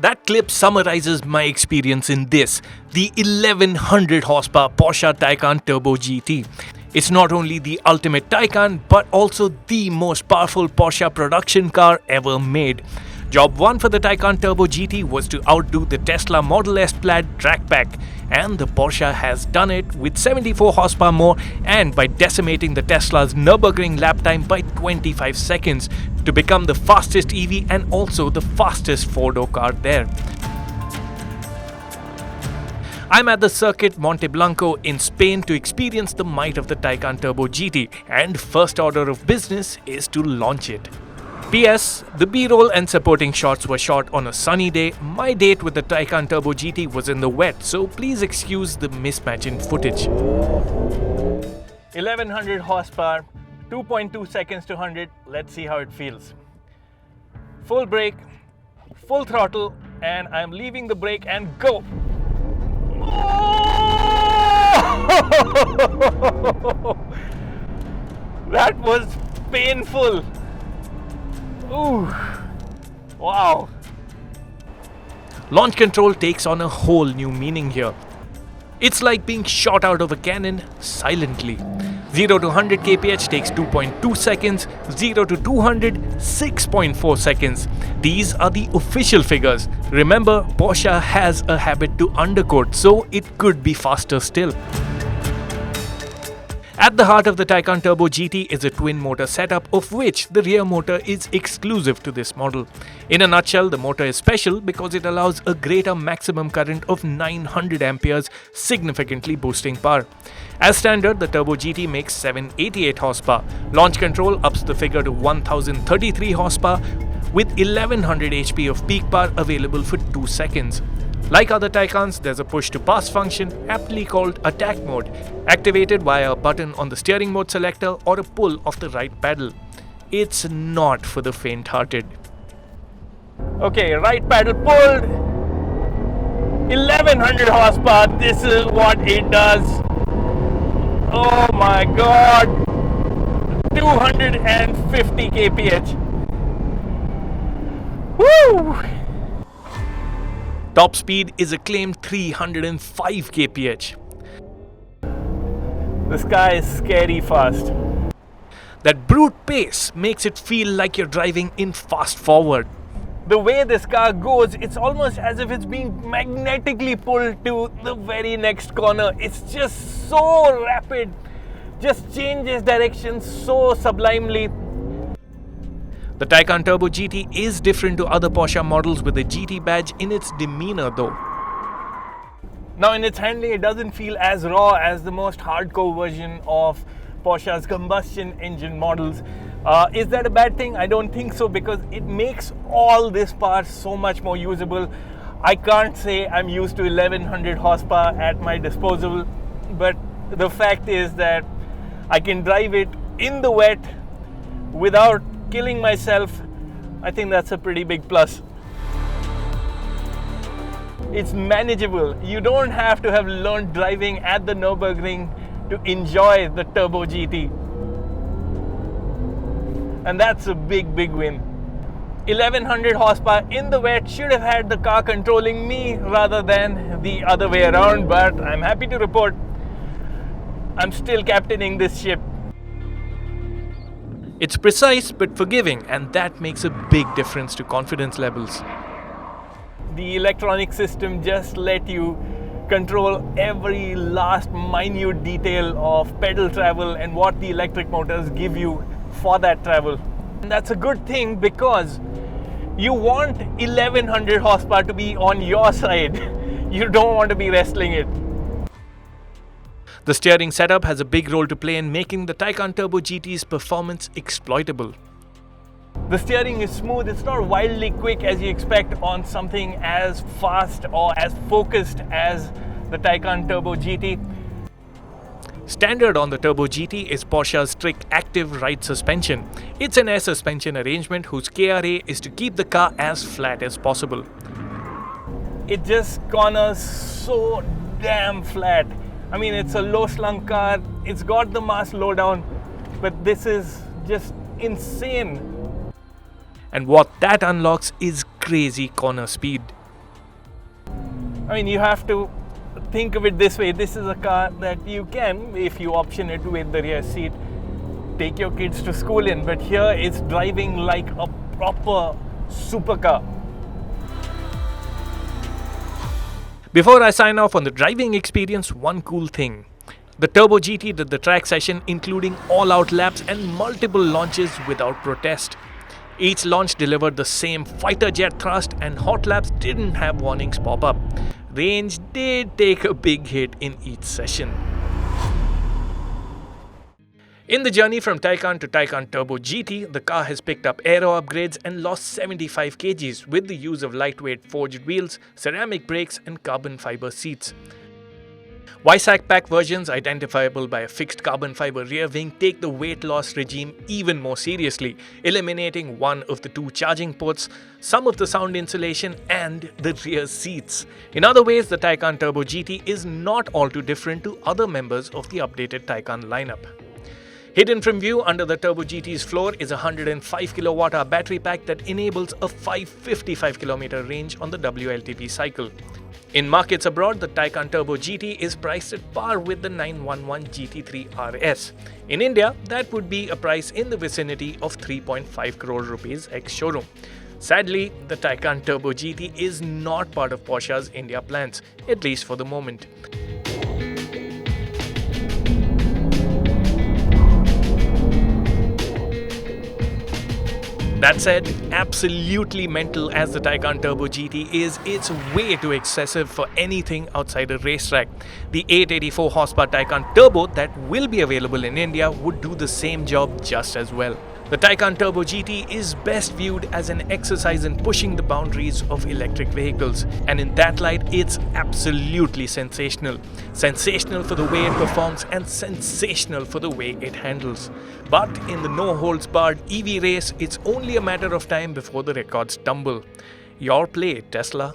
That clip summarizes my experience in this, the 1100 horsepower Porsche Taycan Turbo GT. It's not only the ultimate Taycan, but also the most powerful Porsche production car ever made. Job 1 for the Taycan Turbo GT was to outdo the Tesla Model S Plaid track pack, and the Porsche has done it with 74 horsepower more and by decimating the Tesla's Nürburgring lap time by 25 seconds to become the fastest EV and also the fastest four-door car there. I'm at the circuit Monte Blanco in Spain to experience the might of the Taycan Turbo GT, and first order of business is to launch it. P.S. The B-roll and supporting shots were shot on a sunny day. My date with the Taycan Turbo GT was in the wet, so please excuse the mismatch in footage. 1100 horsepower, 2.2 seconds to 100. Let's see how it feels. Full brake, full throttle, and I'm leaving the brake and go. Oh! That was painful. Ooh, wow. Launch control takes on a whole new meaning here. It's like being shot out of a cannon silently. 0 to 100 kph takes 2.2 seconds, 0 to 200, 6.4 seconds. These are the official figures. Remember, Porsche has a habit to undercoat, so it could be faster still. At the heart of the Taycan Turbo GT is a twin-motor setup, of which the rear motor is exclusive to this model. In a nutshell, the motor is special because it allows a greater maximum current of 900 amperes, significantly boosting power. As standard, the Turbo GT makes 788 horsepower. Launch control ups the figure to 1033 horsepower, with 1100 HP of peak power available for 2 seconds. Like other Taycans, there's a push-to-pass function, aptly called attack mode, activated via a button on the steering mode selector or a pull of the right pedal. It's not for the faint-hearted. Okay, right pedal pulled, 1100 horsepower, this is what it does. Oh my god, 250 kph. Woo! Top speed is a claimed 305 kph. This car is scary fast. That brute pace makes it feel like you're driving in fast forward. The way this car goes, it's almost as if it's being magnetically pulled to the very next corner. It's just so rapid, just changes direction so sublimely. The Taycan Turbo GT is different to other Porsche models with the GT badge in its demeanor though. Now in its handling, it doesn't feel as raw as the most hardcore version of Porsche's combustion engine models. Is that a bad thing? I don't think so, because it makes all this power so much more usable. I can't say I'm used to 1100 horsepower at my disposal, but the fact is that I can drive it in the wet without killing myself. I think that's a pretty big plus. It's manageable. You don't have to have learned driving at the Nürburgring to enjoy the Turbo GT. And that's a big win. 1100 horsepower in the wet should have had the car controlling me rather than the other way around, but I'm happy to report I'm still captaining this ship. It's precise but forgiving, and that makes a big difference to confidence levels. The electronic system just let you control every last minute detail of pedal travel and what the electric motors give you for that travel. And that's a good thing, because you want 1100 horsepower to be on your side. You don't want to be wrestling it. The steering setup has a big role to play in making the Taycan Turbo GT's performance exploitable. The steering is smooth, it's not wildly quick as you expect on something as fast or as focused as the Taycan Turbo GT. Standard on the Turbo GT is Porsche's strict active ride suspension. It's an air suspension arrangement whose KRA is to keep the car as flat as possible. It just corners so damn flat. I mean, it's a low slung car, it's got the mass low down, but this is just insane. And what that unlocks is crazy corner speed. I mean, you have to think of it this way. This is a car that you can, if you option it with the rear seat, take your kids to school in. But here it's driving like a proper supercar. Before I sign off on the driving experience, one cool thing. The Turbo GT did the track session including all-out laps and multiple launches without protest. Each launch delivered the same fighter jet thrust and hot laps didn't have warnings pop up. Range did take a big hit in each session. In the journey from Taycan to Taycan Turbo GT, the car has picked up aero upgrades and lost 75 kgs with the use of lightweight forged wheels, ceramic brakes and carbon fiber seats. YSAC pack versions identifiable by a fixed carbon fiber rear wing take the weight loss regime even more seriously, eliminating one of the two charging ports, some of the sound insulation and the rear seats. In other ways, the Taycan Turbo GT is not all too different to other members of the updated Taycan lineup. Hidden from view under the Turbo GT's floor is a 105 kWh battery pack that enables a 555 km range on the WLTP cycle. In markets abroad, the Taycan Turbo GT is priced at par with the 911 GT3 RS. In India, that would be a price in the vicinity of 3.5 crore rupees ex-showroom. Sadly, the Taycan Turbo GT is not part of Porsche's India plans, at least for the moment. That said, absolutely mental as the Taycan Turbo GT is, it's way too excessive for anything outside a racetrack. The 884 horsepower Taycan Turbo that will be available in India would do the same job just as well. The Taycan Turbo GT is best viewed as an exercise in pushing the boundaries of electric vehicles, and in that light, it's absolutely sensational. Sensational for the way it performs and sensational for the way it handles. But in the no-holds-barred EV race, it's only a matter of time before the records tumble. Your play, Tesla.